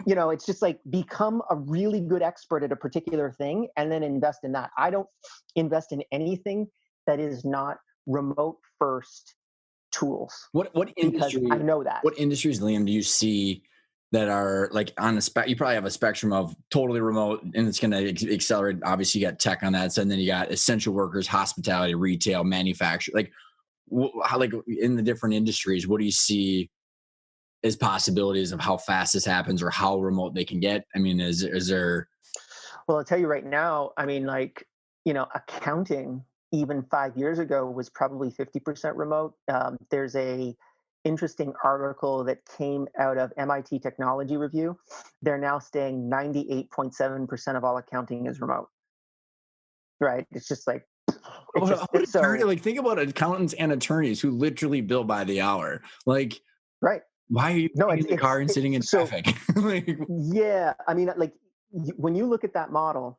it's just like, become a really good expert at a particular thing and then invest in that. I don't invest in anything that is not remote first tools. What industry? Because I know that. What industries, Liam, do you see that are like on a spec? You probably have a spectrum of totally remote, and it's going to accelerate. Obviously, you got tech on that, so and then you got essential workers, hospitality, retail, manufacturing. Like, how, like, in the different industries, what do you see as possibilities of how fast this happens or how remote they can get? I mean, is there? Well, I'll tell you right now. I mean, like, accounting even 5 years ago was probably 50% remote. There's a interesting article that came out of MIT Technology Review. They're now saying 98.7% of all accounting is remote. Right? It's just like, like, think about accountants and attorneys who literally bill by the hour. Like, right? Why are you in the car and sitting in traffic? Like, yeah, I mean, like, when you look at that model,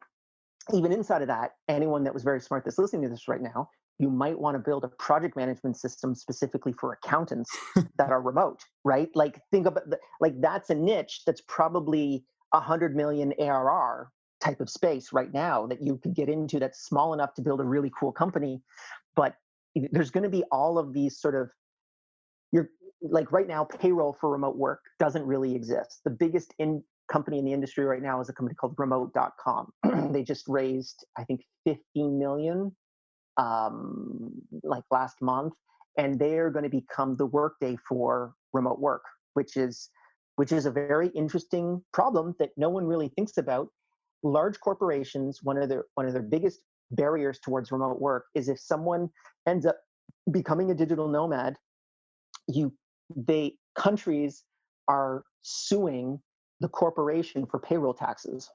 even inside of that, anyone that was very smart that's listening to this right now, you might want to build a project management system specifically for accountants that are remote, right? Like, think about like, that's a niche that's probably 100 million ARR type of space right now that you could get into, that's small enough to build a really cool company. But there's going to be all of these sort of, you're like, right now, payroll for remote work doesn't really exist. The biggest company in the industry right now is a company called remote.com. They just raised, I think, 15 million like last month, and they are going to become the workday for remote work, which is a very interesting problem that no one really thinks about. Large corporations, one of their biggest barriers towards remote work is if someone ends up becoming a digital nomad, countries are suing the corporation for payroll taxes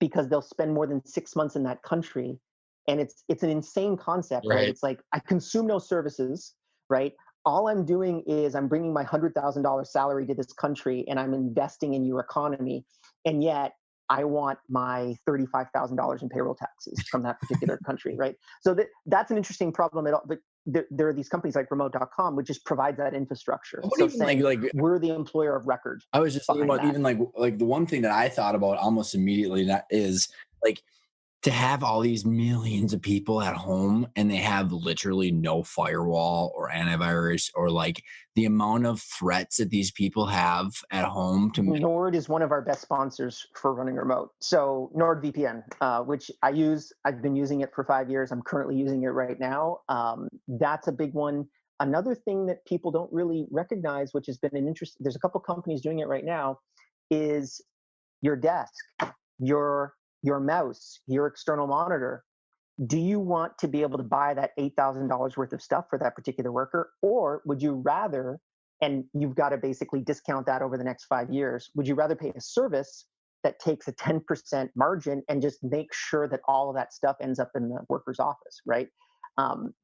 because they'll spend more than 6 months in that country. And it's an insane concept, right? It's like, I consume no services, right? All I'm doing is I'm bringing my $100,000 salary to this country and I'm investing in your economy. And yet I want my $35,000 in payroll taxes from that particular country, right? So that's an interesting problem. But there are these companies like remote.com, which just provides that infrastructure. So saying, like, we're the employer of record. I was just thinking about that. Even like the one thing that I thought about almost immediately, that is, like, to have all these millions of people at home and they have literally no firewall or antivirus, or like the amount of threats that these people have at home. Nord is one of our best sponsors for running remote. So NordVPN, which I've been using it for 5 years. I'm currently using it right now. That's a big one. Another thing that people don't really recognize, which has been an interest, there's a couple companies doing it right now, is your desk, your mouse, your external monitor. Do you want to be able to buy that $8,000 worth of stuff for that particular worker? Or would you rather, and you've got to basically discount that over the next 5 years, would you rather pay a service that takes a 10% margin and just make sure that all of that stuff ends up in the worker's office, right?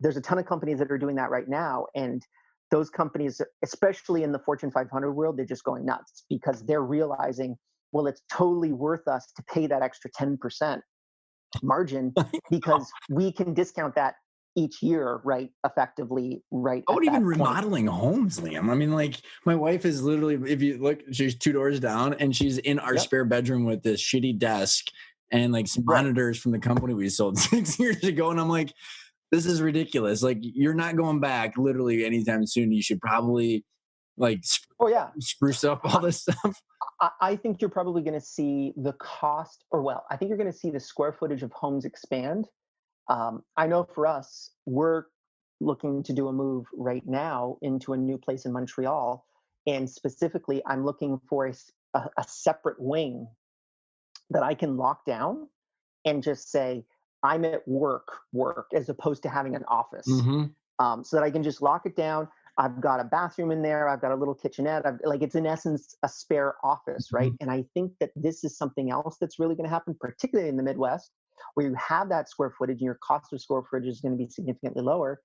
There's a ton of companies that are doing that right now. And those companies, especially in the Fortune 500 world, they're just going nuts because they're realizing, well, it's totally worth us to pay that extra 10% margin because we can discount that each year, right? Effectively, right? How about even remodeling homes, Liam? I mean, like, my wife is literally, if you look, she's 2 doors down and she's in our spare bedroom with this shitty desk and like some monitors from the company we sold 6 years ago. And I'm like, this is ridiculous. Like, you're not going back literally anytime soon. You should probably, like, spruce up all this stuff. I think you're probably going to see the cost, I think you're going to see the square footage of homes expand. I know for us, we're looking to do a move right now into a new place in Montreal. And specifically, I'm looking for a separate wing that I can lock down and just say, I'm at work, as opposed to having an office. So that I can just lock it down. I've got a bathroom in there. I've got a little kitchenette. It's in essence a spare office, right? And I think that this is something else that's really going to happen, particularly in the Midwest, where you have that square footage and your cost of square footage is going to be significantly lower.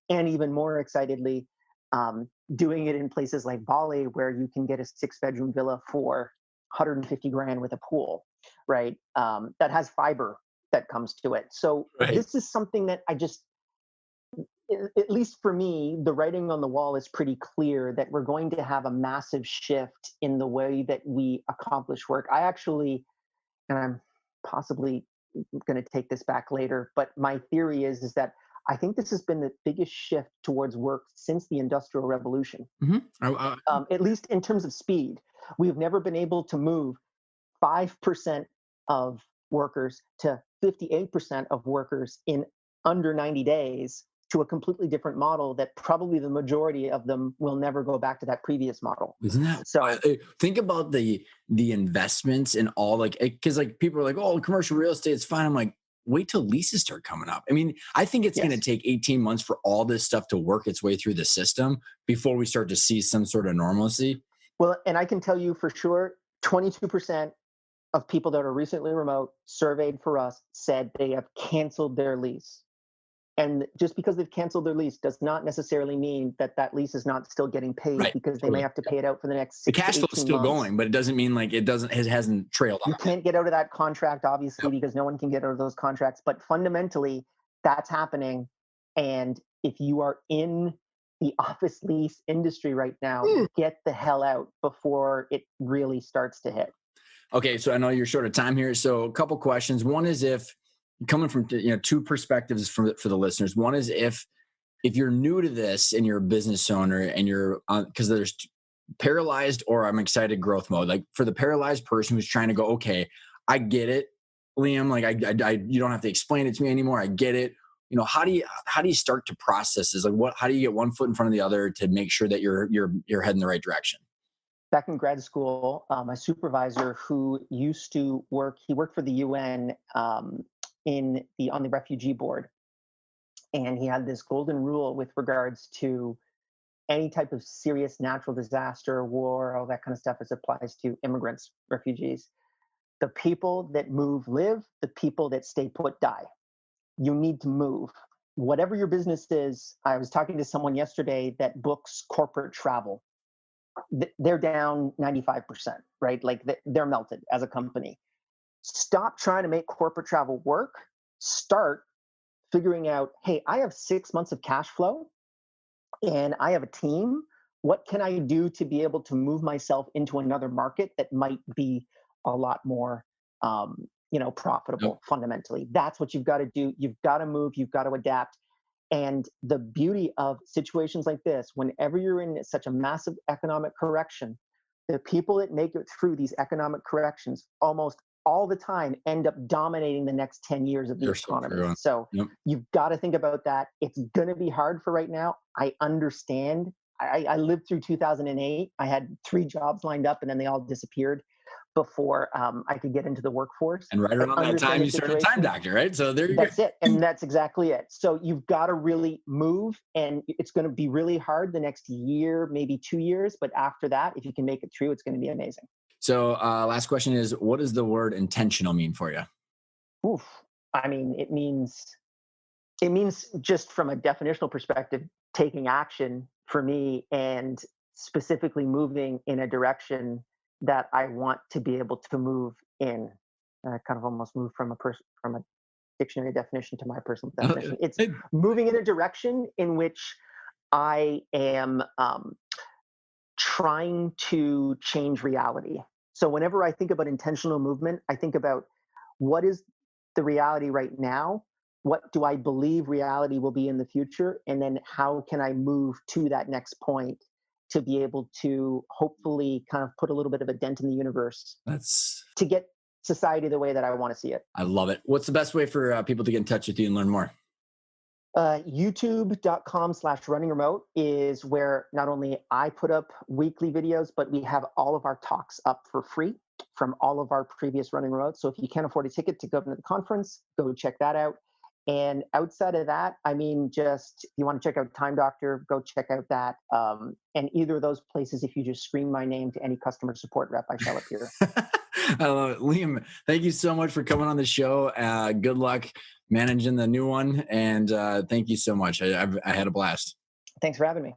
And even more excitedly, doing it in places like Bali, where you can get a 6-bedroom villa for 150 grand with a pool, right? That has fiber that comes to it. So this is something that at least for me, the writing on the wall is pretty clear that we're going to have a massive shift in the way that we accomplish work. I actually, and I'm possibly going to take this back later, but my theory is that I think this has been the biggest shift towards work since the Industrial Revolution, at least in terms of speed. We've never been able to move 5% of workers to 58% of workers in under 90 days to a completely different model that probably the majority of them will never go back to that previous model. Isn't that so? Think about the investments and all, because people are like, oh, commercial real estate is fine. I'm like, wait till leases start coming up. I mean, I think it's going to take 18 months for all this stuff to work its way through the system before we start to see some sort of normalcy. Well, and I can tell you for sure, 22% of people that are recently remote surveyed for us said they have canceled their lease. And just because they've canceled their lease does not necessarily mean that that lease is not still getting paid, because they may have to pay it out for the next 6 to 18 months. The cash flow is still going, but it doesn't mean it hasn't trailed off. You can't get out of that contract, obviously, because no one can get out of those contracts. But fundamentally, that's happening. And if you are in the office lease industry right now, get the hell out before it really starts to hit. Okay, so I know you're short of time here. So a couple questions. One is, if coming from two perspectives for the listeners. One is if you're new to this and you're a business owner and you're because there's paralyzed or I'm excited growth mode. Like for the paralyzed person who's trying to go, okay, I get it, Liam. Like I you don't have to explain it to me anymore. I get it. How do you start to process this? Like how do you get one foot in front of the other to make sure that you're heading the right direction? Back in grad school, my supervisor who used to work for the UN on the refugee board. And he had this golden rule with regards to any type of serious natural disaster, war, all that kind of stuff as applies to immigrants, refugees. The people that move live, the people that stay put die. You need to move. Whatever your business is, I was talking to someone yesterday that books corporate travel. They're down 95%, right? Like they're melted as a company. Stop trying to make corporate travel work. Start figuring out, hey, I have 6 months of cash flow and I have a team. What can I do to be able to move myself into another market that might be a lot more, profitable fundamentally? That's what you've got to do. You've got to move. You've got to adapt. And the beauty of situations like this, whenever you're in such a massive economic correction, the people that make it through these economic corrections almost all the time end up dominating the next 10 years of the economy. So you've got to think about that. It's going to be hard for right now. I understand. I lived through 2008. I had 3 jobs lined up and then they all disappeared before I could get into the workforce. And right around that time, you started Time Doctor, right? So that's it. And that's exactly it. So you've got to really move, and it's going to be really hard the next year, maybe 2 years. But after that, if you can make it through, it's going to be amazing. So last question is, what does the word intentional mean for you? Oof. I mean, it means just from a definitional perspective, taking action for me, and specifically moving in a direction that I want to be able to move in. I kind of almost moved from a dictionary definition to my personal definition. It's moving in a direction in which I am trying to change reality. So whenever I think about intentional movement, I think about what is the reality right now? What do I believe reality will be in the future? And then how can I move to that next point to be able to hopefully kind of put a little bit of a dent in the universe to get society the way that I want to see it. I love it. What's the best way for people to get in touch with you and learn more? YouTube.com/running remote is where not only I put up weekly videos, but we have all of our talks up for free from all of our previous running remotes. So if you can't afford a ticket to go to the conference, go check that out. And outside of that, I mean, just if you want to check out Time Doctor, go check out that. And either of those places, if you just scream my name to any customer support rep, I shall appear. I love it. Liam, thank you so much for coming on the show. Good luck managing the new one. And thank you so much. I had a blast. Thanks for having me.